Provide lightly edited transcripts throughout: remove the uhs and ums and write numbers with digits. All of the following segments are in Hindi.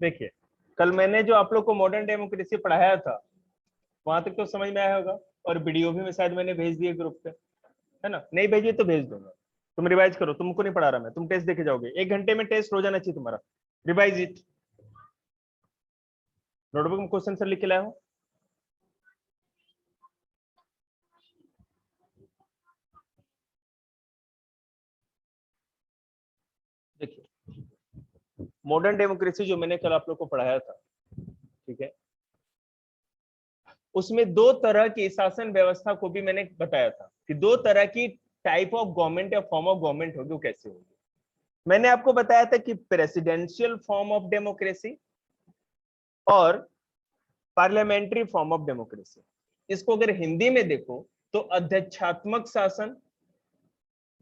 देखिए, कल मैंने जो आप लोग को मॉडर्न डेमोक्रेसी पढ़ाया था वहां तक तो समझ में आया होगा, और वीडियो भी मैं शायद मैंने भेज दिए ग्रुप पे, है ना? नहीं भेजिए तो भेज दूंगा। तुम रिवाइज करो, तुमको नहीं पढ़ा रहा मैं, तुम टेस्ट देके जाओगे। 1 घंटे में टेस्ट हो जाना चाहिए तुम्हारा। Revise it. नोटबुक में क्वेश्चन सर लिख के लाया हूं। देखिए, मॉडर्न डेमोक्रेसी जो मैंने कल आप लोग को पढ़ाया था, ठीक है, उसमें 2 तरह की शासन व्यवस्था को भी मैंने बताया था कि 2 तरह की टाइप ऑफ गवर्नमेंट या फॉर्म ऑफ गवर्नमेंट होगी, वो कैसे होगी। मैंने आपको बताया था कि प्रेसिडेंशियल फॉर्म ऑफ डेमोक्रेसी और पार्लियामेंट्री फॉर्म ऑफ डेमोक्रेसी। इसको अगर हिंदी में देखो तो अध्यक्षात्मक शासन,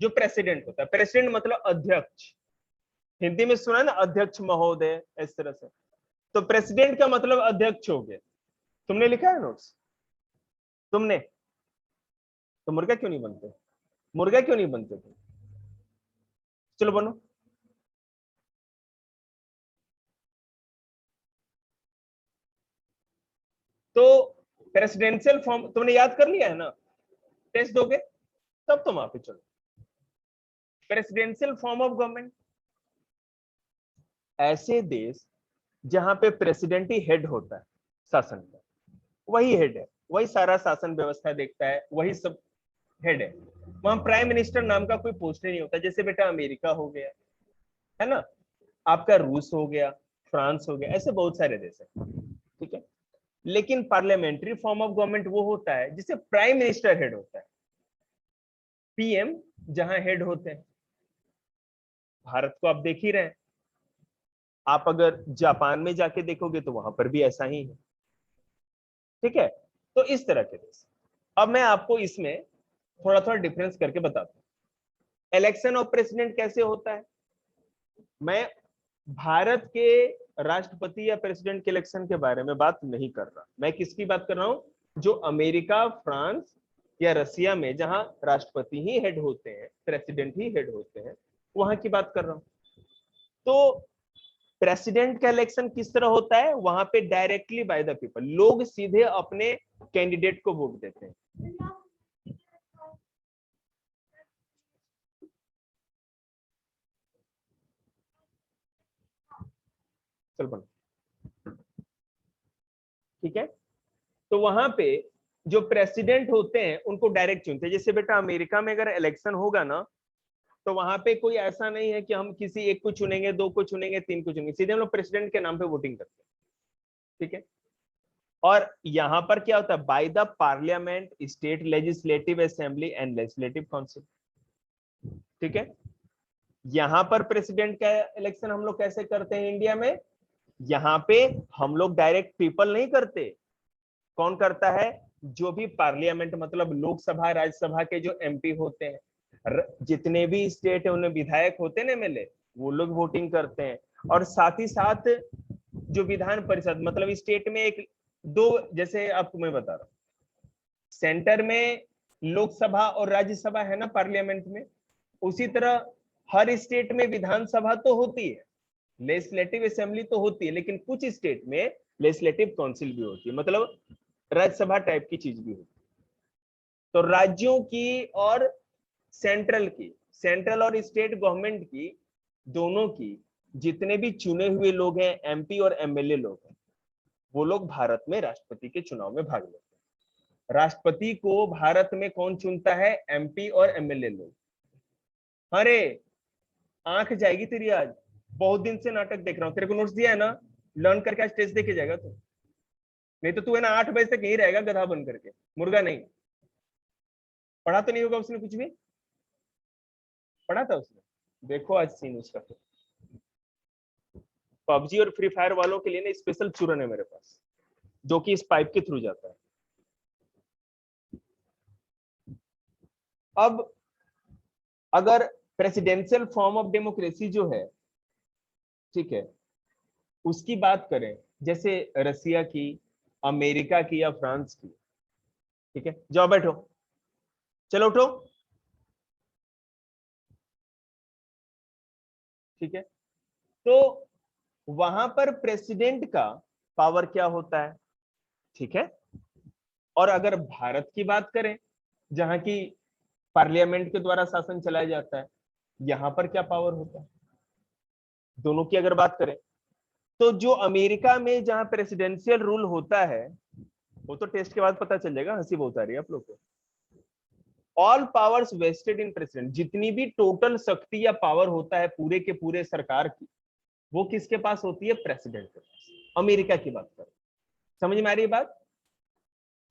जो प्रेसिडेंट होता है, प्रेसिडेंट मतलब अध्यक्ष, हिंदी में सुना ना अध्यक्ष महोदय, इस तरह से। तो प्रेसिडेंट का मतलब अध्यक्ष हो गया। तुमने लिखा है नोट्स? तुमने तो मुर्गा क्यों नहीं बनते? मुर्गा क्यों नहीं बनते तुम? चलो बनो। तो प्रेसिडेंशियल फॉर्म तुमने याद कर लिया है ना? टेस्ट दोगे तब तुम वहां पे चलो। प्रेसिडेंशियल फॉर्म ऑफ गवर्नमेंट, ऐसे देश जहां पे प्रेसिडेंट ही हेड होता है शासन का, वही हेड है, वही सारा शासन व्यवस्था देखता है, वही सब हेड है। वहां प्राइम मिनिस्टर नाम का कोई पोस्ट नहीं होता। जैसे बेटा अमेरिका हो गया, है ना, आपका रूस हो गया, फ्रांस हो गया, ऐसे बहुत सारे देश है, ठीक है। लेकिन पार्लियामेंट्री फॉर्म ऑफ गवर्नमेंट वो होता है जिसे प्राइम मिनिस्टर हेड होता है, पीएम जहां हेड होते हैं। भारत को आप देख ही रहे हैं, आप अगर जापान में जाके देखोगे तो वहां पर भी ऐसा ही है, ठीक है। तो इस तरह के देश। अब मैं आपको इसमें थोड़ा थोड़ा डिफरेंस करके बताता हूं। इलेक्शन ऑफ प्रेसिडेंट कैसे होता है? मैं भारत के राष्ट्रपति या प्रेसिडेंट के इलेक्शन के बारे में बात नहीं कर रहा, मैं किसकी बात कर रहा हूं? जो अमेरिका, फ्रांस या रसिया में जहां राष्ट्रपति ही हेड होते हैं, प्रेसिडेंट ही हेड होते हैं, वहां की बात कर रहा हूं। तो प्रेसिडेंट का इलेक्शन किस तरह होता है? वहां पे डायरेक्टली बाय द पीपल, लोग सीधे अपने कैंडिडेट को वोट देते हैं। चल बनो, ठीक है। तो वहां पे जो प्रेसिडेंट होते हैं उनको डायरेक्ट चुनते हैं। जैसे बेटा अमेरिका में अगर इलेक्शन होगा ना, तो वहां पे कोई ऐसा नहीं है कि हम किसी एक को चुनेंगे, 2 को चुनेंगे, 3 को चुनेंगे, सीधे हम लोग प्रेसिडेंट के नाम पे वोटिंग करते हैं, ठीक है। और यहां पर क्या होता है? By the parliament, state legislative assembly and legislative council, ठीक है। यहां पर प्रेसिडेंट का इलेक्शन हम लोग कैसे करते हैं इंडिया में? यहाँ पे हम लोग डायरेक्ट पीपल नहीं करते। कौन करता है? जो भी पार्लियामेंट मतलब लोकसभा राज्यसभा के जो एमपी होते हैं, जितने भी स्टेट है उनमें विधायक होते हैं ना, एमएलए, वो लोग वोटिंग करते हैं। और साथ ही साथ जो विधान परिषद मतलब स्टेट में एक दो, जैसे आपको मैं बता रहा हूं, सेंटर में लोकसभा और राज्यसभा है ना पार्लियामेंट में, उसी तरह हर स्टेट में विधानसभा तो होती है, लेजिस्लेटिव असेंबली तो होती है, लेकिन कुछ स्टेट में लेजिस्लेटिव काउंसिल भी होती है, मतलब राज्यसभा टाइप की चीज भी होती है। तो राज्यों की और सेंट्रल की, सेंट्रल और स्टेट गवर्नमेंट की, दोनों की जितने भी चुने हुए लोग हैं, एमपी और एमएलए लोग हैं, वो लोग भारत में राष्ट्रपति के चुनाव में भाग लेते हैं। राष्ट्रपति को भारत में कौन चुनता है? एमपी और एमएलए लोग। अरे आंख जाएगी तेरी आज, बहुत दिन से नाटक देख रहा हूं, तेरे को नोट्स दिया है ना, लर्न करके आज टेस्ट देके जाएगा तू। नहीं तो तू है ना 8 बजे तक यही रहेगा गधा बन करके, मुर्गा नहीं। पढ़ा तो नहीं होगा उसने कुछ भी? पढ़ा था उसने? देखो आज सीन उसका। पबजी और फ्री फायर वालों के लिए ना स्पेशल चूरन है मेरे पास, जो कि इस पाइप के थ्रू जाता है। अब अगर प्रेसिडेंशियल फॉर्म ऑफ डेमोक्रेसी जो है, ठीक है, उसकी बात करें, जैसे रसिया की, अमेरिका की या फ्रांस की, ठीक है, जाओ बैठो, चलो उठो, ठीक है। तो वहां पर प्रेसिडेंट का पावर क्या होता है, ठीक है। और अगर भारत की बात करें, जहां की पार्लियामेंट के द्वारा शासन चलाया जाता है, यहां पर क्या पावर होता है। दोनों की अगर बात करें तो जो अमेरिका में जहां प्रेसिडेंशियल रूल होता है, वो तो टेस्ट के बाद पता चल जाएगा, हंसी बहुत आ रही है आप लोग को। ऑल पावर्स वेस्टेड इन प्रेसिडेंट, जितनी भी टोटल शक्ति या पावर होता है पूरे के पूरे सरकार की, वो किसके पास होती है, प्रेसिडेंट के पास। अमेरिका की बात करें, समझ में आ रही है बात।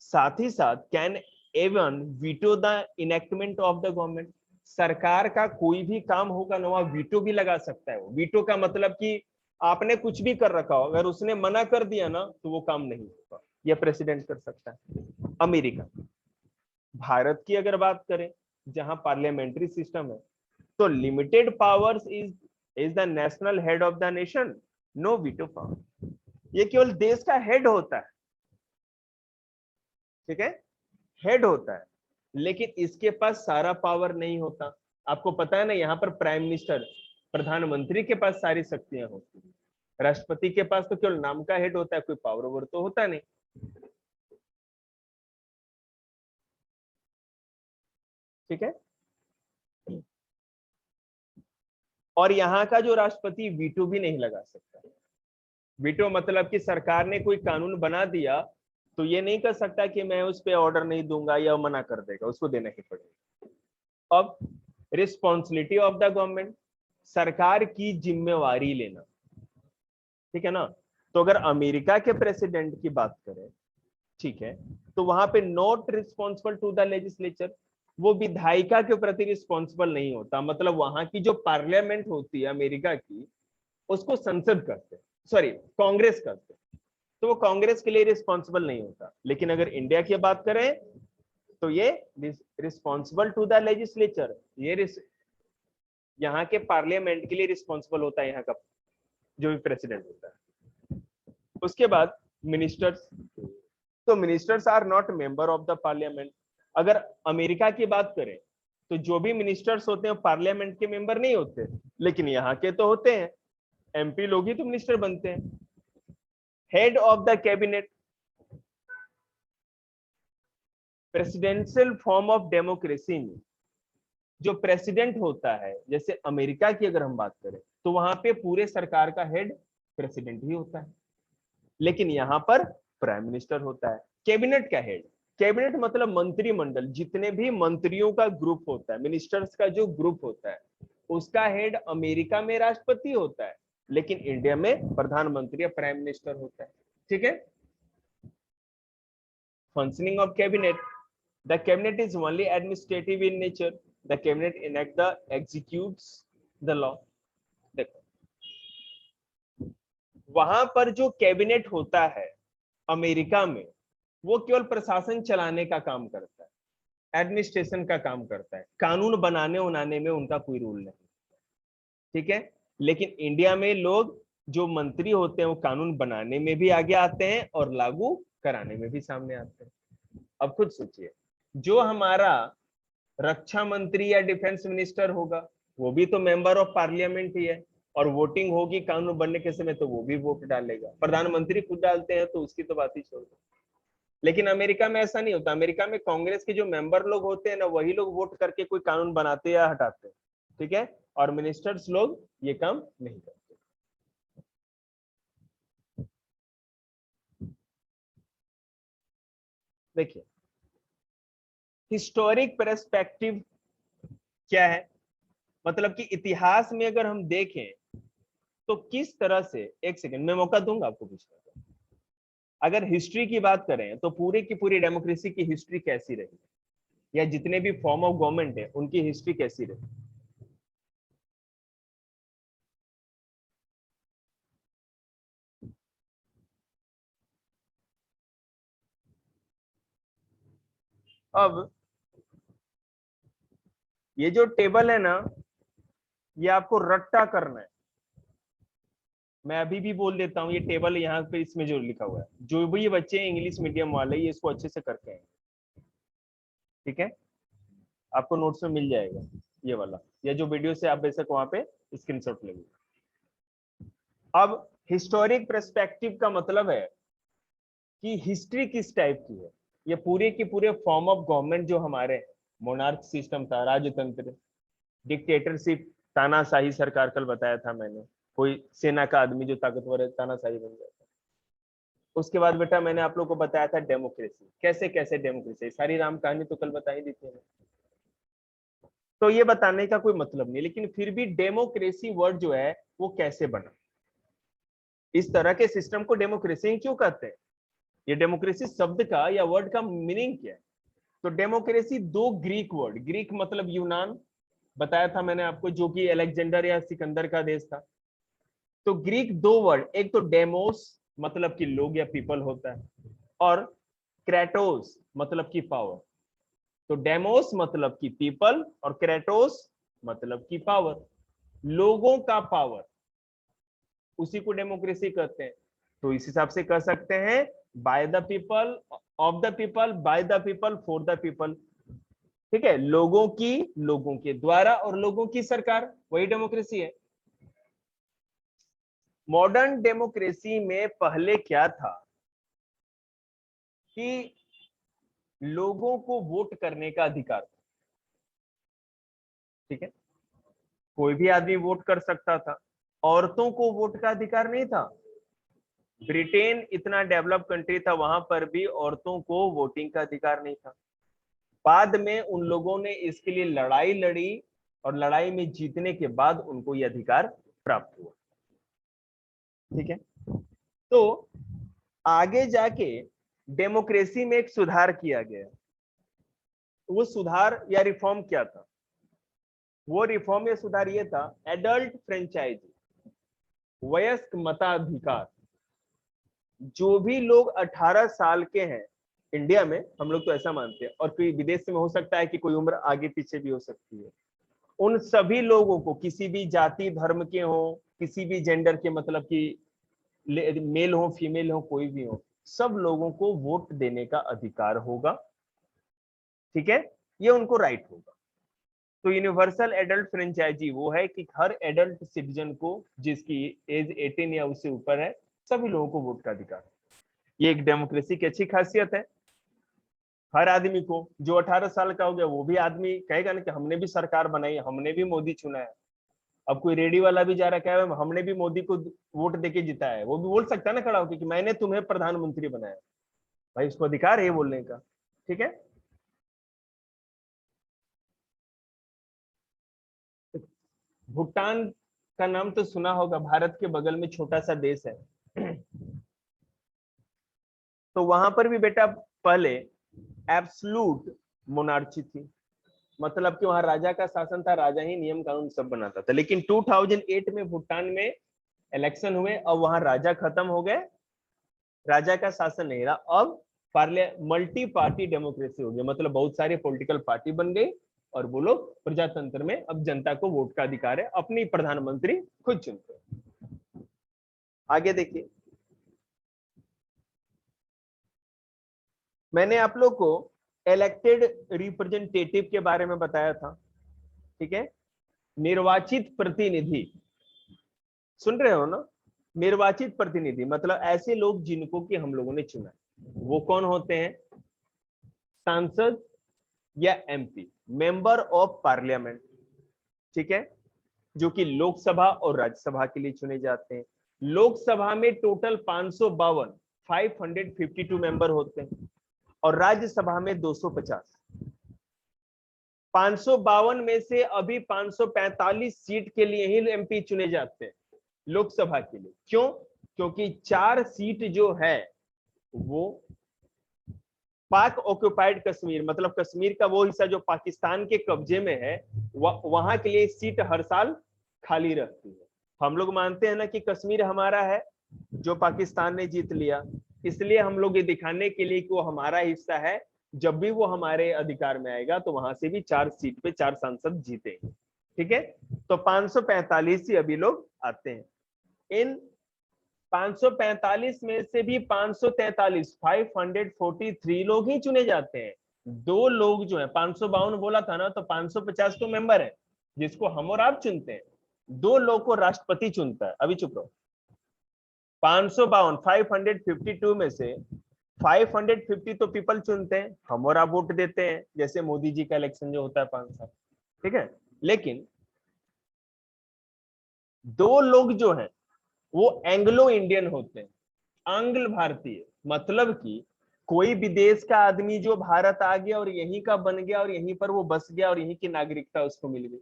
साथ ही साथ can even veto the enactment of the government, सरकार का कोई भी काम होगा ना, वहां वीटो भी लगा सकता है। वो वीटो का मतलब कि आपने कुछ भी कर रखा हो, अगर उसने मना कर दिया ना तो वो काम नहीं होगा, यह प्रेसिडेंट कर सकता है, अमेरिका। भारत की अगर बात करें, जहां पार्लियामेंट्री सिस्टम है, तो limited powers is the national head of the nation, no veto power. ये केवल देश का हेड होता है, ठीक है, हेड होता है, लेकिन इसके पास सारा पावर नहीं होता। आपको पता है ना, यहाँ पर प्राइम मिनिस्टर, प्रधानमंत्री के पास सारी शक्तियां होती है, राष्ट्रपति के पास तो केवल नाम का हेड होता है, कोई पावर ओवर तो होता नहीं, ठीक है। और यहाँ का जो राष्ट्रपति वीटो भी नहीं लगा सकता। वीटो मतलब कि सरकार ने कोई कानून बना दिया तो ये नहीं कर सकता कि मैं उस पर ऑर्डर नहीं दूंगा या मना कर देगा, उसको देना ही पड़ेगा। अब रिस्पॉन्सिबिलिटी ऑफ द गवर्नमेंट, सरकार की जिम्मेवारी लेना, ठीक है ना। तो अगर अमेरिका के प्रेसिडेंट की बात करें, ठीक है, तो वहां पे not responsible to the legislature, वो विधायिका के प्रति रिस्पॉन्सिबल नहीं होता। मतलब वहां की जो पार्लियामेंट होती है अमेरिका की, उसको संसद करते हैं, सॉरी कांग्रेस करते हैं, तो वो कांग्रेस के लिए रिस्पॉन्सिबल नहीं होता। लेकिन अगर इंडिया की बात करें तो ये रिस्पॉन्सिबल टू द लेजिस्लेचर, ये यहाँ के पार्लियामेंट के लिए रिस्पॉन्सिबल होता है, यहाँ का जो भी प्रेसिडेंट होता है। उसके बाद मिनिस्टर्स, तो ministers are not member of the parliament. अगर अमेरिका की बात करें तो जो भी मिनिस्टर्स होते हैं पार्लियामेंट के मेंबर नहीं होते, लेकिन यहाँ के तो होते हैं, एमपी लोग ही तो मिनिस्टर बनते हैं। Head of the cabinet, presidential form of democracy में जो प्रेसिडेंट होता है, जैसे अमेरिका की अगर हम बात करें तो वहां पे पूरे सरकार का हेड प्रेसिडेंट ही होता है, लेकिन यहाँ पर प्राइम मिनिस्टर होता है। कैबिनेट का हेड, कैबिनेट मतलब मंत्रिमंडल, जितने भी मंत्रियों का ग्रुप होता है, मिनिस्टर्स का जो ग्रुप होता है, उसका हेड अमेरिका में राष्ट्रपति होता है, लेकिन इंडिया में प्रधानमंत्री या प्राइम मिनिस्टर होता है, ठीक है। Functioning of cabinet, the cabinet is only administrative in nature, the cabinet enact the executes the law. देखो वहां पर जो कैबिनेट होता है अमेरिका में, वो केवल प्रशासन चलाने का काम करता है, एडमिनिस्ट्रेशन का काम करता है, कानून बनाने उनाने में उनका कोई रूल नहीं, ठीक है। लेकिन इंडिया में लोग जो मंत्री होते हैं वो कानून बनाने में भी आगे आते हैं और लागू कराने में भी सामने आते हैं। अब खुद सोचिए, जो हमारा रक्षा मंत्री या डिफेंस मिनिस्टर होगा, वो भी तो मेंबर ऑफ पार्लियामेंट ही है, और वोटिंग होगी कानून बनने के समय तो वो भी वोट डालेगा। प्रधानमंत्री खुद डालते हैं तो उसकी तो बात ही छोड़ दो। लेकिन अमेरिका में ऐसा नहीं होता, अमेरिका में कांग्रेस के जो मेंबर लोग होते हैं ना, वही लोग वोट करके कोई कानून बनाते या हटाते हैं, ठीक है, और मिनिस्टर्स लोग ये काम नहीं करते। देखिए हिस्टोरिक पर्सपेक्टिव क्या है, मतलब कि इतिहास में अगर हम देखें तो किस तरह से, एक सेकंड मैं मौका दूंगा आपको पूछने का, अगर हिस्ट्री की बात करें तो पूरी की पूरी डेमोक्रेसी की हिस्ट्री कैसी रही, या जितने भी फॉर्म ऑफ गवर्नमेंट है उनकी हिस्ट्री कैसी रही। अब ये जो टेबल है ना, ये आपको रट्टा करना है। मैं अभी भी बोल देता हूँ, ये टेबल यहाँ पे इसमें जो लिखा हुआ है, जो भी ये बच्चे इंग्लिश मीडियम वाले ये इसको अच्छे से करके आएंगे, ठीक है। आपको नोट्स में मिल जाएगा ये वाला, या जो वीडियो से आप बेशक वहां पे स्क्रीनशॉट लेंगे। अब हिस्टोरिक पर्सपेक्टिव का मतलब है कि हिस्ट्री किस टाइप की है। ये पूरे के पूरे फॉर्म ऑफ गवर्नमेंट जो हमारे मोनार्क सिस्टम था, राजतंत्र, डिक्टेटरशिप, तानाशाही सरकार, कल बताया था मैंने, कोई सेना का आदमी जो ताकतवर है तानाशाही बन जाता है। उसके बाद बेटा मैंने आप लोग को बताया था डेमोक्रेसी, कैसे कैसे डेमोक्रेसी, सारी राम कहानी तो कल बता ही दी थी। तो ये बताने का कोई मतलब नहीं, लेकिन फिर भी डेमोक्रेसी वर्ड जो है वो कैसे बना, इस तरह के सिस्टम को डेमोक्रेसी क्यों कहते हैं, ये डेमोक्रेसी शब्द का या वर्ड का मीनिंग क्या है। तो डेमोक्रेसी दो ग्रीक वर्ड, ग्रीक मतलब यूनान, बताया था मैंने आपको, जो कि अलेक्जेंडर या सिकंदर का देश था। तो ग्रीक दो वर्ड, एक तो डेमोस मतलब कि लोग या पीपल होता है, और क्रेटोस मतलब कि पावर। तो डेमोस मतलब कि पीपल और क्रेटोस मतलब कि पावर, लोगों का पावर, उसी को डेमोक्रेसी कहते हैं। तो इस हिसाब से कह सकते हैं by the people, of the people, by the people, for the people. ठीक है, लोगों की, लोगों के द्वारा और लोगों की सरकार, वही डेमोक्रेसी है। मॉडर्न डेमोक्रेसी में पहले क्या था कि लोगों को वोट करने का अधिकार था। ठीक है, कोई भी आदमी वोट कर सकता था, औरतों को वोट का अधिकार नहीं था। ब्रिटेन इतना डेवलप कंट्री था, वहां पर भी औरतों को वोटिंग का अधिकार नहीं था। बाद में उन लोगों ने इसके लिए लड़ाई लड़ी और लड़ाई में जीतने के बाद उनको यह अधिकार प्राप्त हुआ। ठीक है, तो आगे जाके डेमोक्रेसी में एक सुधार किया गया। वो सुधार या रिफॉर्म क्या था? वो रिफॉर्म या सुधार ये था, एडल्ट फ्रेंचाइजी, वयस्क मताधिकार। जो भी लोग 18 साल के हैं इंडिया में, हम लोग तो ऐसा मानते हैं, और कोई विदेश में हो सकता है कि कोई उम्र आगे पीछे भी हो सकती है, उन सभी लोगों को, किसी भी जाति धर्म के हो, किसी भी जेंडर के, मतलब कि मेल हो फीमेल हो कोई भी हो, सब लोगों को वोट देने का अधिकार होगा। ठीक है, ये उनको राइट होगा। तो यूनिवर्सल एडल्ट फ्रेंचाइजी वो है कि हर एडल्ट सिटीजन को, जिसकी एज 18 या उससे ऊपर है, सभी लोगों को वोट का अधिकार। ये एक डेमोक्रेसी की अच्छी खासियत है। हर आदमी को, जो 18 साल का हो गया वो भी आदमी कहेगा ना कि हमने भी सरकार बनाई, हमने भी मोदी चुना है। अब कोई रेडी वाला भी जा रहा है, कहे हमने भी मोदी को वोट देके जिताया है, वो भी बोल सकता है ना खड़ा होकर कि मैंने तुम्हें प्रधानमंत्री बनाया। भाई उसको अधिकार है बोलने का। ठीक है, भूटान का नाम तो सुना होगा, भारत के बगल में छोटा सा देश है। तो वहां पर भी बेटा पहले एब्सलूट मोनार्ची थी, मतलब कि वहां राजा का शासन था, राजा ही नियम कानून सब बनाता था। लेकिन 2008 में भूटान में इलेक्शन हुए और वहां राजा खत्म हो गए, राजा का शासन नहीं रहा। अब मल्टी पार्टी डेमोक्रेसी हो गई, मतलब बहुत सारी पॉलिटिकल पार्टी बन गई और वो लोग प्रजातंत्र में अब जनता को वोट का अधिकार है, अपनी प्रधानमंत्री खुद चुनते हैं। आगे देखिए, मैंने आप लोग को इलेक्टेड रिप्रेजेंटेटिव के बारे में बताया था। ठीक है, निर्वाचित प्रतिनिधि, सुन रहे हो ना? निर्वाचित प्रतिनिधि मतलब ऐसे लोग जिनको कि हम लोगों ने चुना। वो कौन होते हैं? सांसद या एमपी, मेंबर ऑफ पार्लियामेंट। ठीक है, जो कि लोकसभा और राज्यसभा के लिए चुने जाते हैं। लोकसभा में टोटल 552 मेंबर होते हैं और राज्यसभा में 250। 552 में से अभी 545 सीट के लिए ही एमपी चुने जाते हैं लोकसभा के लिए। क्यों? क्योंकि 4 सीट जो है वो पाक ऑक्युपाइड कश्मीर, मतलब कश्मीर का वो हिस्सा जो पाकिस्तान के कब्जे में है, वहां के लिए सीट हर साल खाली रहती है। हम लोग मानते हैं ना कि कश्मीर हमारा है, जो पाकिस्तान ने जीत लिया, इसलिए हम लोग ये दिखाने के लिए कि वो हमारा हिस्सा है, जब भी वो हमारे अधिकार में आएगा तो वहां से भी 4 सीट पे 4 सांसद जीतेंगे। ठीक है, तो 545 ही अभी लोग आते हैं। इन 545 में से भी 543 लोग ही चुने जाते हैं। 2 लोग जो है, 552 बोला था ना, तो 550 तो मेंबर है जिसको हम और आप चुनते हैं। 2 लोग को राष्ट्रपति चुनता है। अभी चुप रहो। 552 552 में से 550 तो पीपल चुनते हैं, हम और आप वोट देते हैं, जैसे मोदी जी का इलेक्शन जो होता है 5 साल, ठीक है। लेकिन 2 लोग जो हैं वो एंग्लो इंडियन होते हैं, आंग्ल भारतीय, मतलब कि कोई विदेश का आदमी जो भारत आ गया और यहीं का बन गया और यहीं पर वो बस गया और यहीं की नागरिकता उसको मिल गई,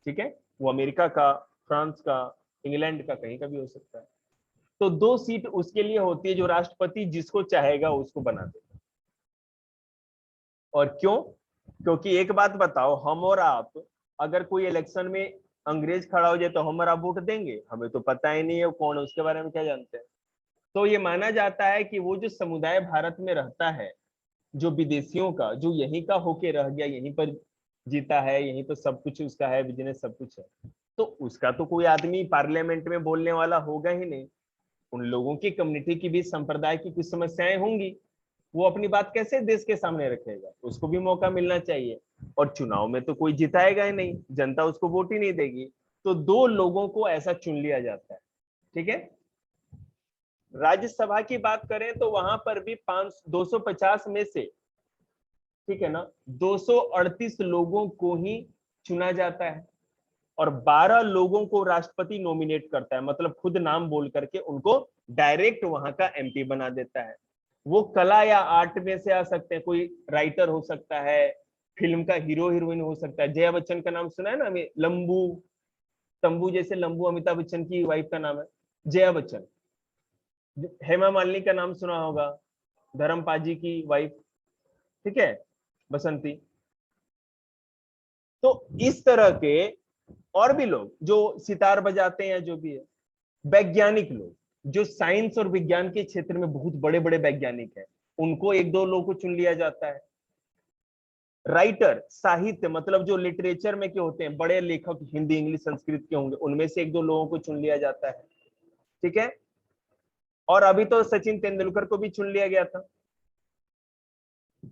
ठीक है। वो अमेरिका का, फ्रांस का, इंग्लैंड का, कहीं का भी हो सकता है। तो 2 सीट उसके लिए होती है जो राष्ट्रपति जिसको चाहेगा उसको बना देगा। और क्यों? क्योंकि एक बात बताओ, हम और आप अगर कोई इलेक्शन में अंग्रेज खड़ा हो जाए तो हम और आप वोट देंगे? हमें तो पता ही नहीं है वो कौन है, उसके बारे में क्या जानते हैं। तो ये माना जाता है कि वो जो समुदाय भारत में रहता है, जो विदेशियों का, जो यहीं का होके रह गया, यहीं पर जीता है, यहीं पर सब कुछ उसका है, बिजनेस सब कुछ है, तो उसका तो कोई आदमी पार्लियामेंट में बोलने वाला होगा ही नहीं। उन लोगों की कम्युनिटी की भी, संप्रदाय की कुछ समस्याएं होंगी, वो अपनी बात कैसे देश के सामने रखेगा? उसको भी मौका मिलना चाहिए। और चुनाव में तो कोई जिताएगा ही नहीं, जनता उसको वोट ही नहीं देगी। तो 2 लोगों को ऐसा चुन लिया जाता है, ठीक है। राज्यसभा की बात करें तो वहां पर भी 250 में से, ठीक है ना, 238 लोगों को ही चुना जाता है और 12 लोगों को राष्ट्रपति नॉमिनेट करता है, मतलब खुद नाम बोल करके उनको डायरेक्ट वहां का एमपी बना देता है। वो कला या आर्ट में से आ सकते हैं, कोई राइटर हो सकता है, फिल्म का हीरो हीरोइन हो सकता है। जया बच्चन का नाम सुना है ना हमें, लंबू तंबू जैसे लंबू, अमिताभ बच्चन की वाइफ का नाम है जया बच्चन। हेमा मालिनी का नाम सुना होगा, धर्म पाजी की वाइफ, ठीक है, बसंती। तो इस तरह के और भी लोग जो सितार बजाते हैं, जो भी है, वैज्ञानिक लोग जो साइंस और विज्ञान के क्षेत्र में बहुत बड़े बड़े वैज्ञानिक हैं, उनको 1-2 लोगों को चुन लिया जाता है। राइटर, साहित्य, मतलब जो लिटरेचर में के होते हैं, बड़े लेखक हिंदी इंग्लिश संस्कृत के होंगे, उनमें से 1-2 लोगों को चुन लिया जाता है, ठीक है। और अभी तो सचिन तेंदुलकर को भी चुन लिया गया था।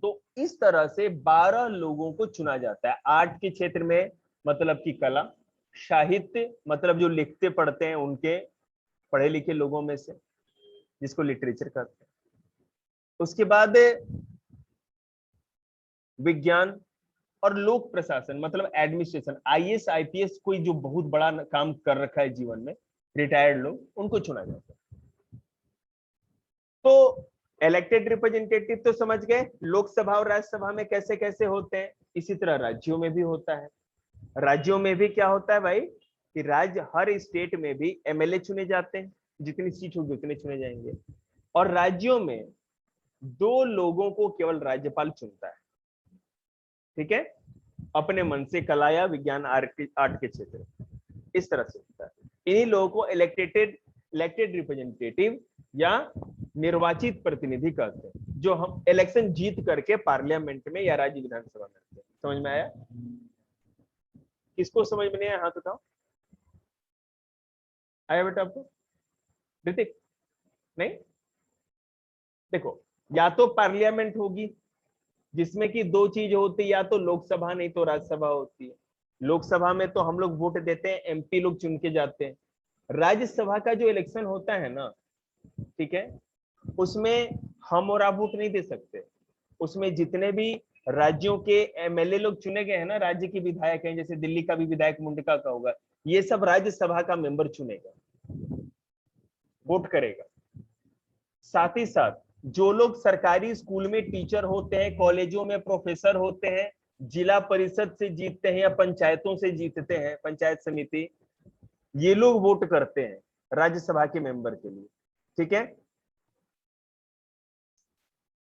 तो इस तरह से 12 लोगों को चुना जाता है। आर्ट के क्षेत्र में मतलब की कला, साहित्य मतलब जो लिखते पढ़ते हैं उनके, पढ़े लिखे लोगों में से, जिसको लिटरेचर कहते हैं। उसके बाद विज्ञान और लोक प्रशासन मतलब एडमिनिस्ट्रेशन, आईएएस आईपीएस, कोई जो बहुत बड़ा काम कर रखा है जीवन में, रिटायर्ड लोग, उनको चुना जाता है। तो इलेक्टेड रिप्रेजेंटेटिव तो समझ गए, लोकसभा और राज्यसभा में कैसे कैसे होते हैं। इसी तरह राज्यों में भी होता है। राज्यों में भी क्या होता है भाई, कि राज्य, हर स्टेट में भी एमएलए चुने जाते हैं, जितनी सीट होगी उतने चुने जाएंगे। और राज्यों में 2 लोगों को केवल राज्यपाल चुनता है, ठीक है, अपने मन से, कला या विज्ञान आर्ट के क्षेत्र, इस तरह से होता है। इन्हीं लोगों को इलेक्टेड रिप्रेजेंटेटिव या निर्वाचित प्रतिनिधि कहते हैं, जो हम इलेक्शन जीत करके पार्लियामेंट में या राज्य विधानसभा में रहते हैं। समझ में आया? किसको समझ में नहीं आया हाथ उठाओ। आया बेटा आपको? ऋतिक? नहीं? देखो, या तो पार्लियामेंट होगी जिसमें कि 2 चीज होती है, या तो लोकसभा नहीं तो राज्यसभा होती है। लोकसभा में तो हम लोग वोट देते हैं, एमपी लोग चुन के जाते हैं। राज्यसभा का जो इलेक्शन होता है ना, ठीक है, उसमें हम और आप वोट नहीं दे सकते। उसमें जितने भी राज्यों के एमएलए लोग चुने गए हैं ना, राज्य के विधायक हैं, जैसे दिल्ली का भी विधायक मुंडका का होगा, ये सब राज्यसभा का मेंबर चुनेगा, वोट करेगा। साथ ही साथ जो लोग सरकारी स्कूल में टीचर होते हैं, कॉलेजों में प्रोफेसर होते हैं, जिला परिषद से जीतते हैं या पंचायतों से जीतते हैं, पंचायत समिति, ये लोग वोट करते हैं राज्यसभा के मेंबर के लिए, ठीक है।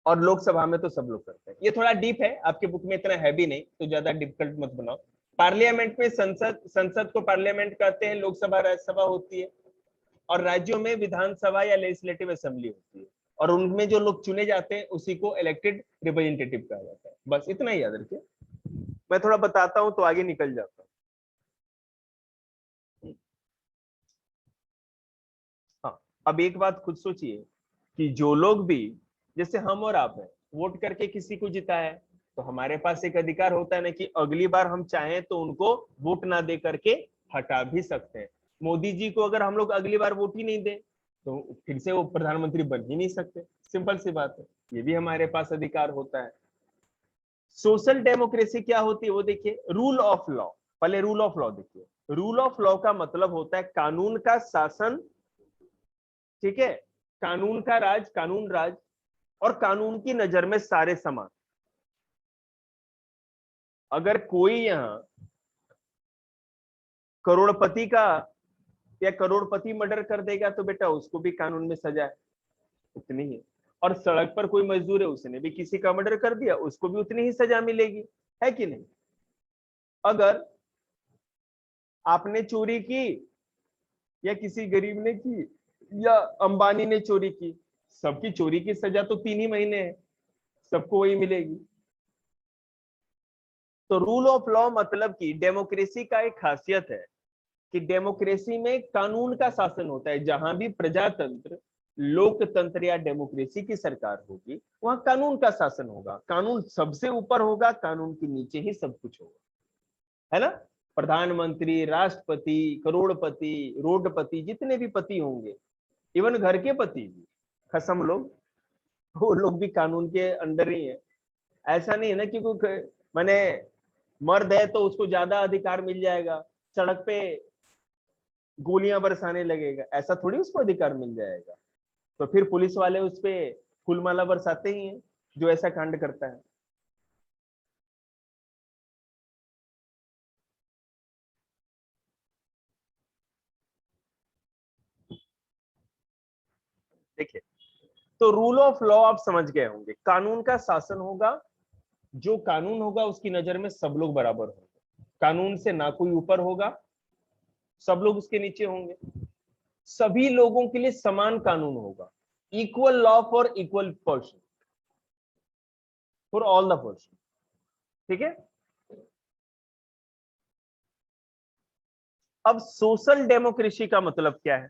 और लोकसभा में तो सब लोग करते हैं। ये थोड़ा डीप है, आपके बुक में इतना हैवी नहीं, तो ज्यादा डिफिकल्ट मत बनाओ। पार्लियामेंट में संसद को पार्लियामेंट कहते हैं, लोकसभा राज्यसभा होती है, और राज्यों में विधानसभा या लेजिस्लेटिव असेंबली होती है, और उनमें जो लोग चुने जाते हैं उसी को इलेक्टेड रिप्रेजेंटेटिव कहा जाता है। बस इतना ही याद रखिए। मैं थोड़ा बताता हूं तो आगे निकल जाता हूं। हाँ, अब एक बात खुद सोचिए कि जो लोग भी, जैसे हम और आप हैं, वोट करके किसी को जिता है, तो हमारे पास एक अधिकार होता है ना कि अगली बार हम चाहें तो उनको वोट ना दे करके हटा भी सकते हैं। मोदी जी को अगर हम लोग अगली बार वोट ही नहीं दें तो फिर से वो प्रधानमंत्री बन ही नहीं सकते, सिंपल सी बात है, ये भी हमारे पास अधिकार होता है। सोशल डेमोक्रेसी क्या होती है वो देखिए, रूल ऑफ लॉ। पहले रूल ऑफ लॉ देखिए, रूल ऑफ लॉ का मतलब होता है कानून का शासन, ठीक है, कानून का राज, कानून राज, और कानून की नजर में सारे समान। अगर कोई यहां करोड़पति का या करोड़पति मर्डर कर देगा तो बेटा उसको भी कानून में सजा है, उतनी ही। और सड़क पर कोई मजदूर है, उसने भी किसी का मर्डर कर दिया, उसको भी उतनी ही सजा मिलेगी, है कि नहीं। अगर आपने चोरी की या किसी गरीब ने की या अंबानी ने चोरी की, सबकी चोरी की सजा तो 3 ही महीने है, सबको वही मिलेगी। तो रूल ऑफ लॉ मतलब कि डेमोक्रेसी का एक खासियत है कि डेमोक्रेसी में कानून का शासन होता है। जहां भी प्रजातंत्र, लोकतंत्र या डेमोक्रेसी की सरकार होगी वहां कानून का शासन होगा, कानून सबसे ऊपर होगा, कानून के नीचे ही सब कुछ होगा, है ना। प्रधानमंत्री, राष्ट्रपति, करोड़पति, रोडपति, जितने भी पति होंगे, इवन घर के पति भी, खसम लोग, वो लोग भी कानून के अंडर ही है। ऐसा नहीं है ना कि कोई माने मर्द है तो उसको ज्यादा अधिकार मिल जाएगा, सड़क पे गोलियां बरसाने लगेगा, ऐसा थोड़ी उसको अधिकार मिल जाएगा। तो फिर पुलिस वाले उस पे फूलमाला बरसाते ही हैं जो ऐसा कांड करता है। देखिए, तो रूल ऑफ लॉ आप समझ गए होंगे, कानून का शासन होगा, जो कानून होगा उसकी नजर में सब लोग बराबर होंगे, कानून से ना कोई ऊपर होगा, सब लोग उसके नीचे होंगे, सभी लोगों के लिए समान कानून होगा, equal law for equal person, for all the person, ठीक है। अब सोशल डेमोक्रेसी का मतलब क्या है,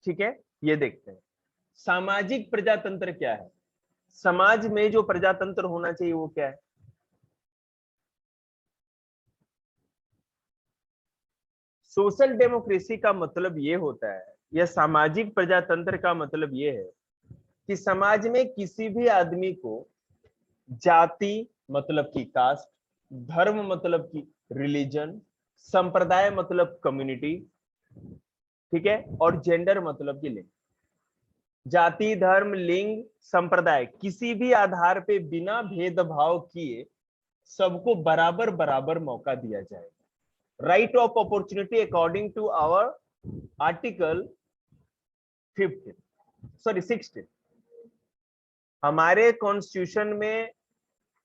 ठीक है, ये देखते हैं। सामाजिक प्रजातंत्र क्या है, समाज में जो प्रजातंत्र होना चाहिए वो क्या है। सोशल डेमोक्रेसी का मतलब ये होता है, या सामाजिक प्रजातंत्र का मतलब ये है कि समाज में किसी भी आदमी को जाति मतलब की कास्ट, धर्म मतलब की रिलीजन, संप्रदाय मतलब कम्युनिटी, ठीक है, और जेंडर मतलब की लिंग, जाति, धर्म, लिंग, संप्रदाय, किसी भी आधार पे बिना भेदभाव किए सबको बराबर बराबर मौका दिया जाएगा। Right of opportunity according to our article 15, sorry 16, हमारे कॉन्स्टिट्यूशन में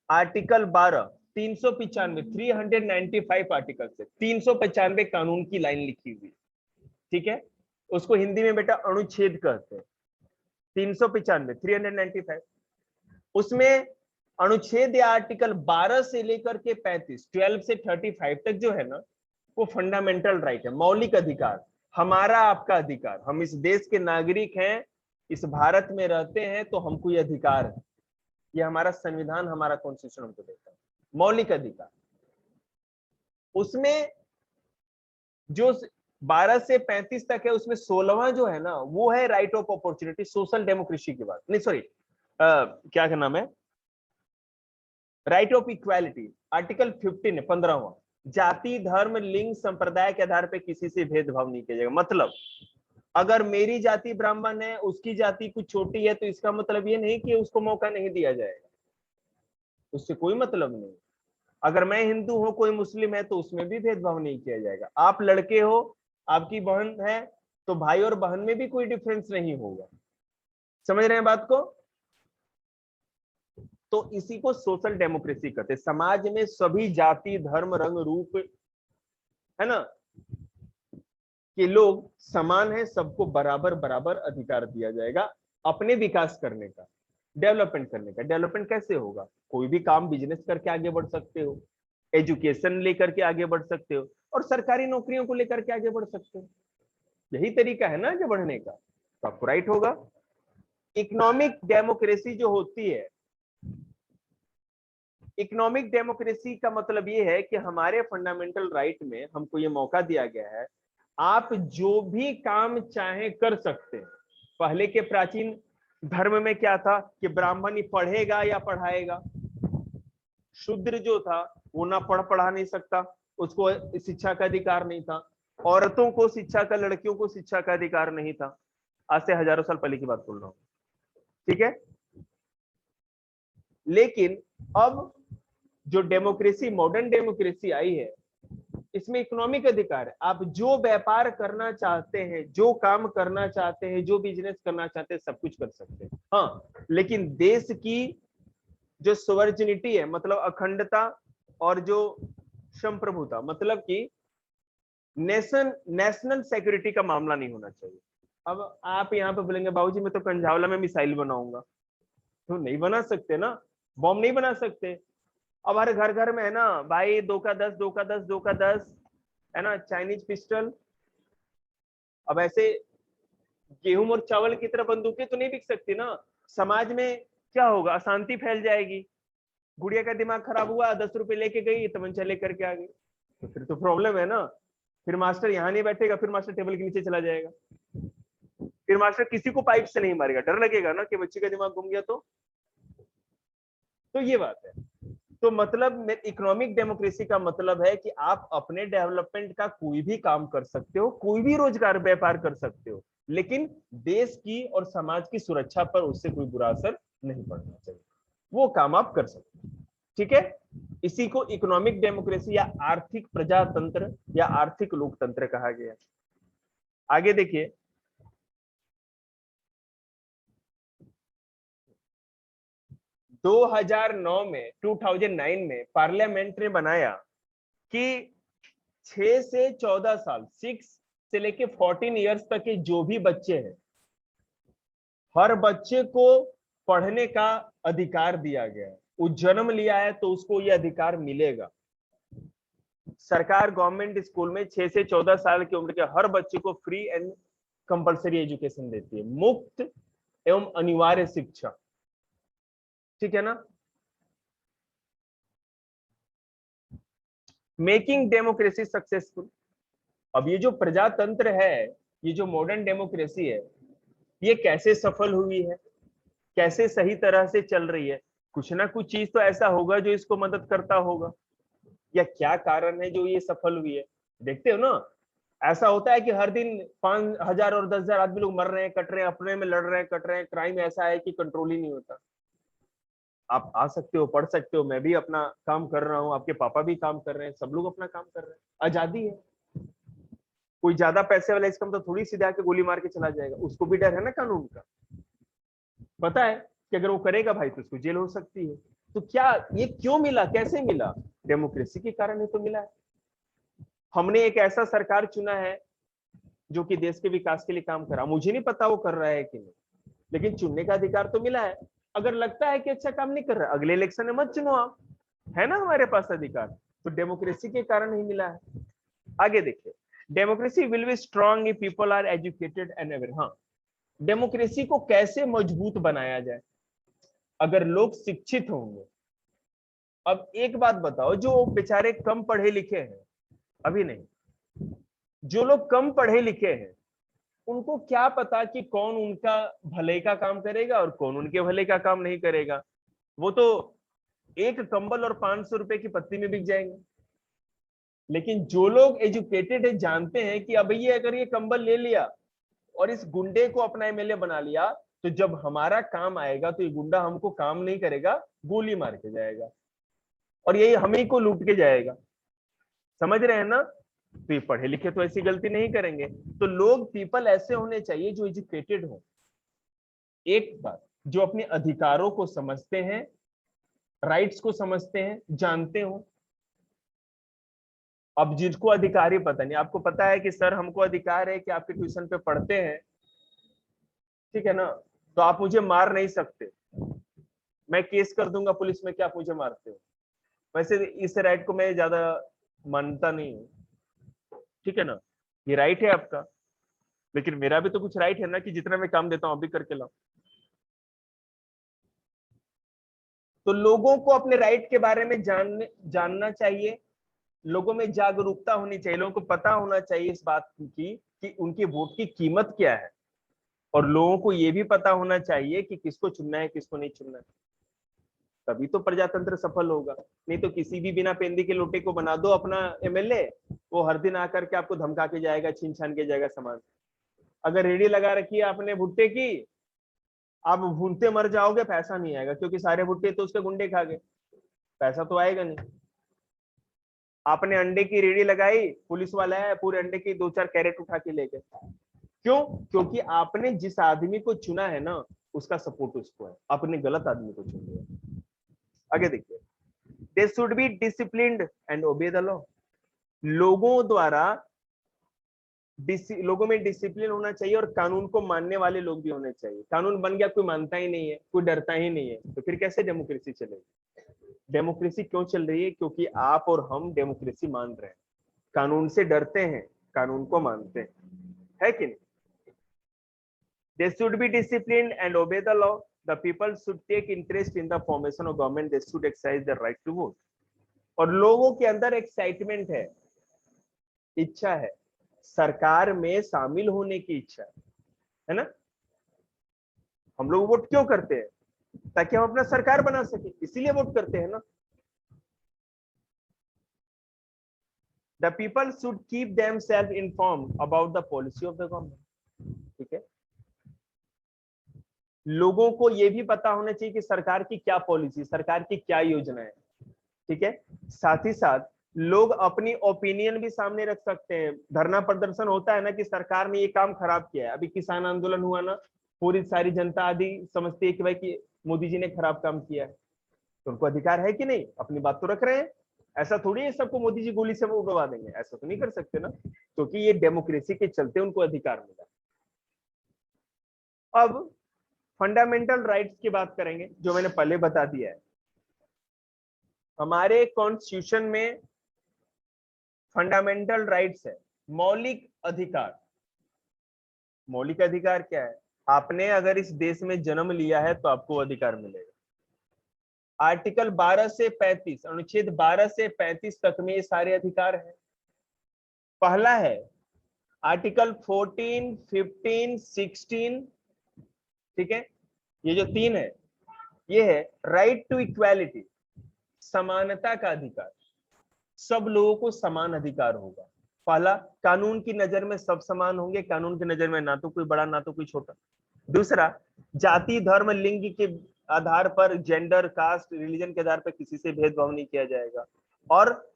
आर्टिकल 12, 395, 395 आर्टिकल से 395 कानून की लाइन लिखी हुई, ठीक है, उसको हिंदी में बेटा अनुच्छेद कहते हैं। 395, 395, उसमें अनुच्छेद या आर्टिकल 12 से लेकर के 35, 12 से 35 तक जो है ना, वो फंडामेंटल राइट है, मौलिक अधिकार, हमारा आपका अधिकार। हम इस देश के नागरिक हैं, इस भारत में रहते हैं, तो हमको ये अधिकार है, ये हमारा संविधान, हमारा कॉन्स्टिट्यूशन हमको देता है, मौलिक अधिकार। उसमें जो 12 से 35 तक है, उसमें 16वां जो है ना, वो है right of opportunity, social democracy की बात नहीं, सॉरी क्या नाम है, राइट ऑफ इक्वालिटी, आर्टिकल 15 है, 15वां, जाति, धर्म, लिंग, संप्रदाय के आधार पर किसी से भेदभाव नहीं किया जाएगा। मतलब अगर मेरी जाति ब्राह्मण है, उसकी जाति कुछ छोटी है, तो इसका मतलब ये नहीं कि उसको मौका नहीं दिया जाएगा, उससे कोई मतलब नहीं। अगर मैं हिंदू हूं, कोई मुस्लिम है, तो उसमें भी भेदभाव नहीं किया जाएगा। आप लड़के हो, आपकी बहन है, तो भाई और बहन में भी कोई डिफरेंस नहीं होगा। समझ रहे हैं बात को। तो इसी को सोशल डेमोक्रेसी कहते हैं, समाज में सभी जाति, धर्म, रंग, रूप, है ना, कि लोग समान है, सबको बराबर बराबर अधिकार दिया जाएगा अपने विकास करने का, डेवलपमेंट करने का। डेवलपमेंट कैसे होगा, कोई भी काम बिजनेस करके आगे बढ़ सकते हो, एजुकेशन लेकर के आगे बढ़ सकते हो, और सरकारी नौकरियों को लेकर के आगे बढ़ सकते हो। यही तरीका है ना आगे बढ़ने का, तो आपको राइट होगा। इकोनॉमिक डेमोक्रेसी जो होती है, इकोनॉमिक डेमोक्रेसी का मतलब ये है कि हमारे फंडामेंटल राइट में हमको ये मौका दिया गया है, आप जो भी काम चाहे कर सकते हैं। पहले के प्राचीन धर्म में क्या था कि ब्राह्मण ही पढ़ेगा या पढ़ाएगा, शूद्र जो था वो ना पढ़ा नहीं सकता, उसको शिक्षा का अधिकार नहीं था, औरतों को शिक्षा का, लड़कियों को शिक्षा का अधिकार नहीं था। आज से हजारों साल पहले की बात बोल रहा हूं, ठीक है। लेकिन अब जो डेमोक्रेसी, मॉडर्न डेमोक्रेसी आई है, इसमें इकोनॉमिक अधिकार है। आप जो व्यापार करना चाहते हैं, जो काम करना चाहते हैं, जो बिजनेस करना चाहते हैं, सब कुछ कर सकते हैं। हाँ, लेकिन देश की जो सोवर्जिनिटी है, मतलब अखंडता, और जो संप्रभुता, मतलब कि नेशनल सिक्योरिटी का मामला नहीं होना चाहिए। अब आप यहाँ पे बोलेंगे बाबूजी मैं तो कंझावला में मिसाइल बनाऊंगा, तो नहीं बना सकते ना, बॉम्ब नहीं बना सकते। अब हर घर घर में है ना भाई, 2 का 10, 2 का 10, 2 का 10, है ना, चाइनीज पिस्टल। अब ऐसे गेहूं और चावल की तरह बंदूकें तो नहीं बिक सकती ना। समाज में क्या होगा, अशांति फैल जाएगी। गुड़िया का दिमाग खराब हुआ, 10 रुपए लेके गई, तमंचा लेकर के आ गई, तो फिर तो प्रॉब्लम है ना। फिर मास्टर यहाँ नहीं बैठेगा, फिर मास्टर टेबल के नीचे चला जाएगा, फिर मास्टर किसी को पाइप से नहीं मारेगा, डर लगेगा ना कि बच्चे का दिमाग घूम गया तो ये बात है। तो मतलब इकोनॉमिक डेमोक्रेसी का मतलब है कि आप अपने डेवलपमेंट का कोई भी काम कर सकते हो, कोई भी रोजगार व्यापार कर सकते हो, लेकिन देश की और समाज की सुरक्षा पर उससे कोई बुरा असर नहीं पड़ना चाहिए, वो काम आप कर सकते हो, ठीक है। इसी को इकोनॉमिक डेमोक्रेसी या आर्थिक प्रजातंत्र या आर्थिक लोकतंत्र कहा गया। आगे देखिए, 2009 में पार्लियामेंट ने बनाया कि 6 से 14 साल, 6 से लेके 14 इयर्स तक के जो भी बच्चे हैं, हर बच्चे को पढ़ने का अधिकार दिया गया है। वो जन्म लिया है तो उसको ये अधिकार मिलेगा। सरकार गवर्नमेंट स्कूल में 6 से 14 साल की उम्र के हर बच्चे को फ्री एंड कंपलसरी एजुकेशन देती है, मुफ्त एवं अनिवार्य शिक्षा, ठीक है ना। Making democracy successful. अब ये जो प्रजातंत्र है, ये जो मॉडर्न डेमोक्रेसी है, ये कैसे सफल हुई है, कैसे सही तरह से चल रही है। कुछ ना कुछ चीज तो ऐसा होगा जो इसको मदद करता होगा, या क्या कारण है जो ये सफल हुई है। देखते हो ना, ऐसा होता है कि हर दिन 5,000 और 10,000 आदमी लोग मर रहे हैं, कट रहे हैं, अपने में लड़ रहे हैं, कट रहे हैं। क्राइम ऐसा है कि कंट्रोल ही नहीं होता। आप आ सकते हो, पढ़ सकते हो, मैं भी अपना काम कर रहा हूँ, आपके पापा भी काम कर रहे हैं, सब लोग अपना काम कर रहे हैं, आजादी है। कोई ज्यादा पैसे वाला इसका मतलब थोड़ी सीधे आके गोली मार के चला जाएगा, उसको भी डर है ना कानून का, पता है कि अगर वो करेगा भाई तो उसको जेल हो सकती है। तो क्या ये क्यों मिला, कैसे मिला? डेमोक्रेसी के कारण ही तो मिला है। हमने एक ऐसा सरकार चुना है जो कि देश के विकास के लिए काम कर रहा, मुझे नहीं पता वो कर रहा है कि नहीं, लेकिन चुनने का अधिकार तो मिला है। अगर लगता है कि अच्छा काम नहीं कर रहा, अगले इलेक्शन में मत चुनो आप, है ना हमारे पास अधिकार। तो डेमोक्रेसी के कारण ही मिला है। आगे देखिए, democracy will be strong if people are educated and aware. हाँ, डेमोक्रेसी को कैसे मजबूत बनाया जाए? अगर लोग शिक्षित होंगे। अब एक बात बताओ, जो बेचारे कम पढ़े लिखे हैं, अभी नहीं, जो लोग कम पढ़े लिखे हैं, उनको क्या पता कि कौन उनका भले का काम करेगा और कौन उनके भले का काम नहीं करेगा। वो तो एक कंबल और 500 रुपए की पत्ती में बिक जाएंगे। लेकिन जो लोग एजुकेटेड है, जानते हैं कि अब ये अगर ये कंबल ले लिया और इस गुंडे को अपना एमएलए बना लिया, तो जब हमारा काम आएगा तो ये गुंडा हमको काम नहीं करेगा, गोली मार के जाएगा, और यही हम ही को लूट के जाएगा। समझ रहे हैं ना? तो ये पढ़े लिखे तो ऐसी गलती नहीं करेंगे। तो लोग, पीपल ऐसे होने चाहिए जो एजुकेटेड हो, एक बात, जो अपने अधिकारों को समझते हैं, राइट्स को समझते हैं, जानते हो। अब जिसको अधिकार ही पता नहीं, आपको पता है कि सर हमको अधिकार है कि आपके ट्यूशन पे पढ़ते हैं, ठीक है ना, तो आप मुझे मार नहीं सकते, मैं केस कर दूंगा पुलिस में कि आप मुझे मारते हो। वैसे इस राइट को मैं ज्यादा मानता नहीं हूँ, ठीक है ना, ये राइट है आपका, लेकिन मेरा भी तो कुछ राइट है ना कि जितना मैं काम देता हूं आप भी करके लाओ। तो लोगों को अपने राइट के बारे में जानना चाहिए, लोगों में जागरूकता होनी चाहिए, लोगों को पता होना चाहिए इस बात की कि उनके वोट की कीमत क्या है, और लोगों को ये भी पता होना चाहिए कि किसको चुनना है किसको नहीं चुनना है। तभी तो प्रजातंत्र सफल होगा। नहीं तो किसी भी बिना पेंदी के लोटे को बना दो अपना एमएलए, वो हर दिन आकर के आपको धमका के जाएगा, छीन छान के जाएगा सामान। अगर रेडी लगा रखी है आपने भुट्टे की, आप भूनते मर जाओगे, पैसा नहीं आएगा, क्योंकि सारे भुट्टे तो उसके गुंडे खा गए, पैसा तो आएगा नहीं। आपने अंडे की रेडी लगाई, पुलिस वाला है, पूरे अंडे की 2-4 कैरेट उठा के ले गए। क्यों? क्योंकि आपने जिस आदमी को चुना है ना, उसका सपोर्ट उसको है, आपने गलत आदमी को चुन लिया। आगे देखिए, they should be disciplined and obey the law. लोगों द्वारा लोगों में डिसिप्लिन होना चाहिए और कानून को मानने वाले लोग भी होने चाहिए। कानून बन गया, कोई मानता ही नहीं है, कोई डरता ही नहीं है, तो फिर कैसे डेमोक्रेसी चलेगी? डेमोक्रेसी क्यों चल रही है? क्योंकि आप और हम डेमोक्रेसी मान रहे हैं, कानून से डरते हैं, कानून को मानते हैं, है कि नहीं? They should be disciplined and obey the law. The people should take interest in the formation of government. They should exercise their right to vote. और लोगों के अंदर एक्साइटमेंट है, इच्छा है, सरकार में शामिल होने की इच्छा है ना? हम लोग वोट क्यों करते हैं? ताकि हम अपना सरकार बना सके, इसीलिए वोट करते हैं ना। The people should keep themselves informed about the policy of the government. ठीक है, लोगों को यह भी पता होना चाहिए कि सरकार की क्या पॉलिसी, सरकार की क्या योजना है। ठीक है, साथ ही साथ लोग अपनी ओपिनियन भी सामने रख सकते हैं। धरना प्रदर्शन होता है ना कि सरकार ने ये काम खराब किया है, अभी किसान आंदोलन हुआ ना, पूरी सारी जनता आदि समझती है कि भाई कि मोदी जी ने खराब काम किया है, तो उनको अधिकार है कि नहीं, अपनी बात तो रख रहे हैं। ऐसा थोड़ी है सबको मोदी जी गोली से वो उड़वा देंगे, ऐसा तो नहीं कर सकते ना, क्योंकि ये डेमोक्रेसी के चलते उनको अधिकार मिला। अब फंडामेंटल राइट्स की बात करेंगे, जो मैंने पहले बता दिया है। हमारे कॉन्स्टिट्यूशन में फंडामेंटल राइट्स है, मौलिक अधिकार। मौलिक अधिकार क्या है? आपने अगर इस देश में जन्म लिया है तो आपको अधिकार मिलेगा। आर्टिकल 12 से 35, अनुच्छेद 12 से 35 तक में ये सारे अधिकार हैं। पहला है आर्टिकल 14, 15, 16, ठीक है, ये जो 3 है, ये है राइट टू इक्वालिटी, समानता का अधिकार, सब लोगों को समान अधिकार होगा। पहला, कानून की नजर में सब समान होंगे, कानून की नजर में ना तो कोई बड़ा ना तो कोई छोटा। दूसरा, जाति धर्म लिंग के आधार पर, जेंडर कास्ट रिलीजन के आधार पर किसी से भेदभाव नहीं किया जाएगा। और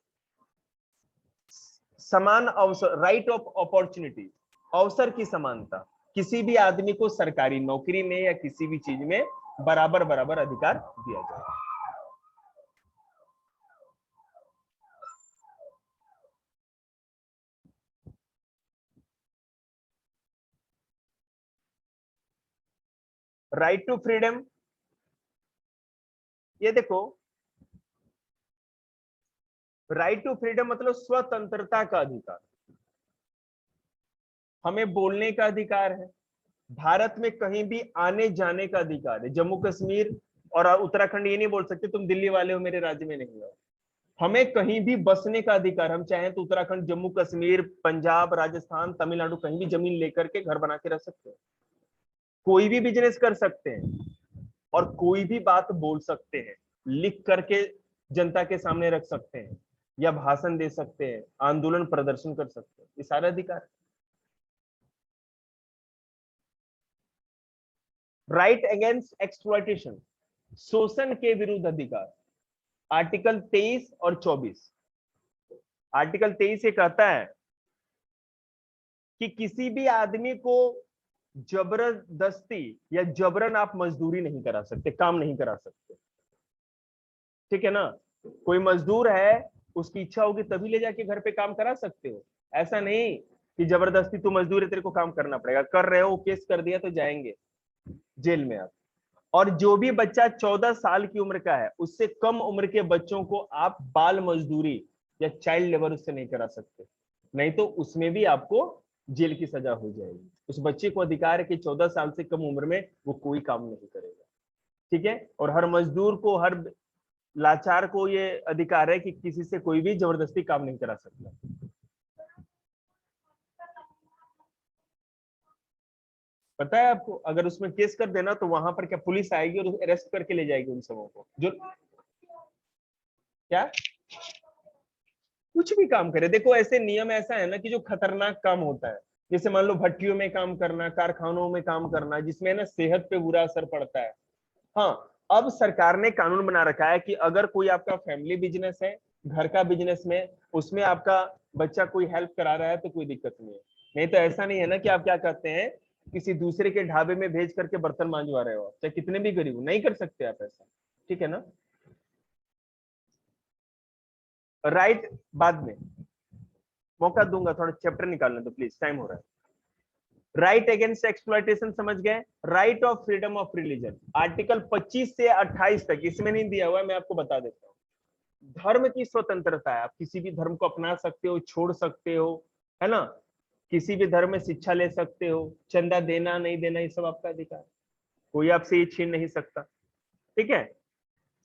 समान अवसर, राइट ऑफ अपॉर्चुनिटी, अवसर की समानता, किसी भी आदमी को सरकारी नौकरी में या किसी भी चीज में बराबर बराबर अधिकार दिया जाएगा। राइट टू फ्रीडम, ये देखो, राइट टू फ्रीडम मतलब स्वतंत्रता का अधिकार, हमें बोलने का अधिकार है, भारत में कहीं भी आने जाने का अधिकार है। जम्मू कश्मीर और उत्तराखंड ये नहीं बोल सकते तुम दिल्ली वाले हो, मेरे राज्य में नहीं हो। हमें कहीं भी बसने का अधिकार, हम चाहें तो उत्तराखंड, जम्मू कश्मीर, पंजाब, राजस्थान, तमिलनाडु, कहीं भी जमीन लेकर के घर बना के रह सकते हैं, कोई भी बिजनेस कर सकते हैं, और कोई भी बात बोल सकते हैं, लिख करके जनता के सामने रख सकते हैं, या भाषण दे सकते हैं, आंदोलन प्रदर्शन कर सकते हैं, ये सारा अधिकार। राइट अगेंस्ट एक्सप्लॉयटेशन, शोषण के विरुद्ध अधिकार, आर्टिकल 23 और 24। आर्टिकल 23 ये कहता है कि किसी भी आदमी को जबरदस्ती या जबरन आप मजदूरी नहीं करा सकते, काम नहीं करा सकते, ठीक है ना? कोई मजदूर है, उसकी इच्छा होगी तभी ले जाके घर पे काम करा सकते हो, ऐसा नहीं कि जबरदस्ती तू मजदूर है तेरे को काम करना पड़ेगा। कर रहे हो, केस कर दिया तो जाएंगे जेल में आप। और जो भी बच्चा 14 साल की उम्र का है, उससे कम उम्र के बच्चों को आप बाल मजदूरी या चाइल्ड लेबर उससे नहीं करा सकते, नहीं तो उसमें भी आपको जेल की सजा हो जाएगी। उस बच्चे को अधिकार है कि 14 साल से कम उम्र में वो कोई काम नहीं करेगा, ठीक है? और हर मजदूर को, हर लाचार को ये अधिकार है कि किसी से कोई भी जबरदस्ती काम नहीं करा सकता। पता है आपको, अगर उसमें केस कर देना तो वहां पर क्या पुलिस आएगी और अरेस्ट करके ले जाएगी उन सबों को जो क्या कुछ भी काम करे। देखो ऐसे नियम ऐसा है ना कि जो खतरनाक काम होता है, जैसे मान लो भट्टियों में काम करना, कारखानों में काम करना, जिसमें ना सेहत पे बुरा असर पड़ता है। हाँ, अब सरकार ने कानून बना रखा है कि अगर कोई आपका फैमिली बिजनेस है, घर का बिजनेस में, उसमें आपका बच्चा कोई हेल्प करा रहा है तो कोई दिक्कत नहीं है। नहीं तो ऐसा नहीं है ना कि आप क्या कहते हैं, किसी दूसरे के ढाबे में भेज करके बर्तन मांजवा रहे हो, चाहे कितने भी गरीब हो, नहीं कर सकते आप ऐसा। ठीक है ना। राइट, बाद में मौका दूंगा, थोड़ा चैप्टर निकालने तो प्लीज, टाइम हो रहा है। राइट अगेंस्ट एक्सप्लॉयटेशन समझ गए। Right of freedom of religion, article 25 से 28 तक, इसमें नहीं दिया हुआ है, मैं आपको बता देता हूँ। धर्म की स्वतंत्रता है, आप किसी भी धर्म को अपना सकते हो, छोड़ सकते हो, है ना। किसी भी धर्म में शिक्षा ले सकते हो, चंदा देना नहीं देना ये सब आपका अधिकार है, कोई आपसे ये छीन नहीं सकता। ठीक है।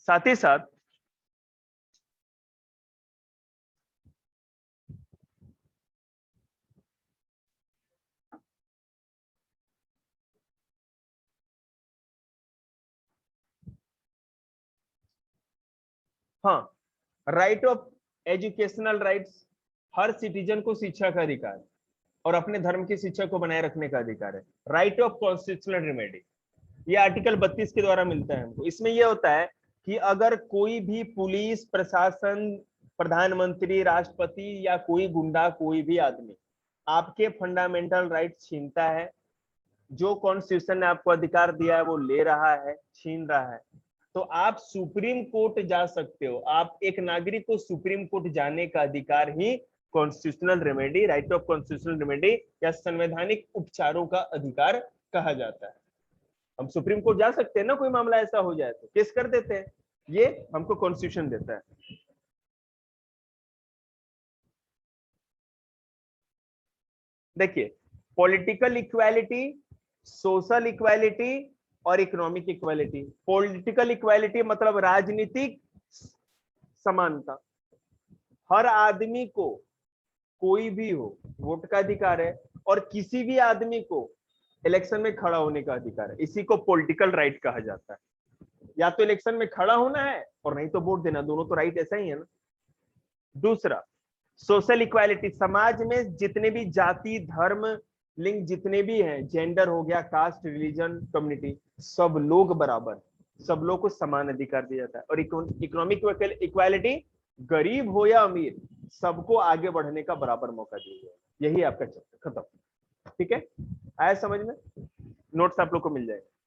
साथ ही साथ हाँ, right of educational rights, her citizen को शिक्षा का अधिकार और अपने धर्म की शिक्षा को बनाए रखने का अधिकार है। राइट ऑफ कॉन्स्टिट्यूशनल रेमेडी, ये आर्टिकल 32 के द्वारा मिलता है हमको। इसमें यह होता है कि अगर कोई भी पुलिस प्रशासन, प्रधानमंत्री, राष्ट्रपति या कोई गुंडा, कोई भी आदमी आपके फंडामेंटल राइट छीनता है, जो कॉन्स्टिट्यूशन ने आपको अधिकार दिया है वो ले रहा है, छीन रहा है, तो आप सुप्रीम कोर्ट जा सकते हो। आप एक नागरिक को सुप्रीम कोर्ट जाने का अधिकार ही constitutional remedy, right of constitutional remedy या संवैधानिक उपचारों का अधिकार कहा जाता है। हम सुप्रीम कोर्ट जा सकते हैं ना, कोई मामला ऐसा हो जाए तो केस कर देते हैं, ये हमको कॉन्स्टिट्यूशन देता है। देखिए, पॉलिटिकल इक्वालिटी, सोशल इक्वालिटी और इकोनॉमिक इक्वालिटी। पॉलिटिकल इक्वालिटी मतलब राजनीतिक समानता, हर आदमी को, कोई भी हो, वोट का अधिकार है और किसी भी आदमी को इलेक्शन में खड़ा होने का अधिकार है। इसी को पॉलिटिकल राइट कहा जाता है। या तो इलेक्शन में खड़ा होना है और नहीं तो वोट देना, दोनों तो राइट ऐसा ही है ना। दूसरा, सोशल इक्वालिटी, समाज में जितने भी जाति, धर्म, लिंग जितने भी हैं, जेंडर हो गया, कास्ट, रिलीजन, कम्युनिटी, सब लोग बराबर, सब लोग को समान अधिकार दिया जाता है। और इकोनॉमिक इक्वालिटी, गरीब हो या अमीर, सबको आगे बढ़ने का बराबर मौका दिया जाए। यही आपका चैप्टर खत्म। ठीक है, आया समझ में। नोट्स आप लोग को मिल जाएगा।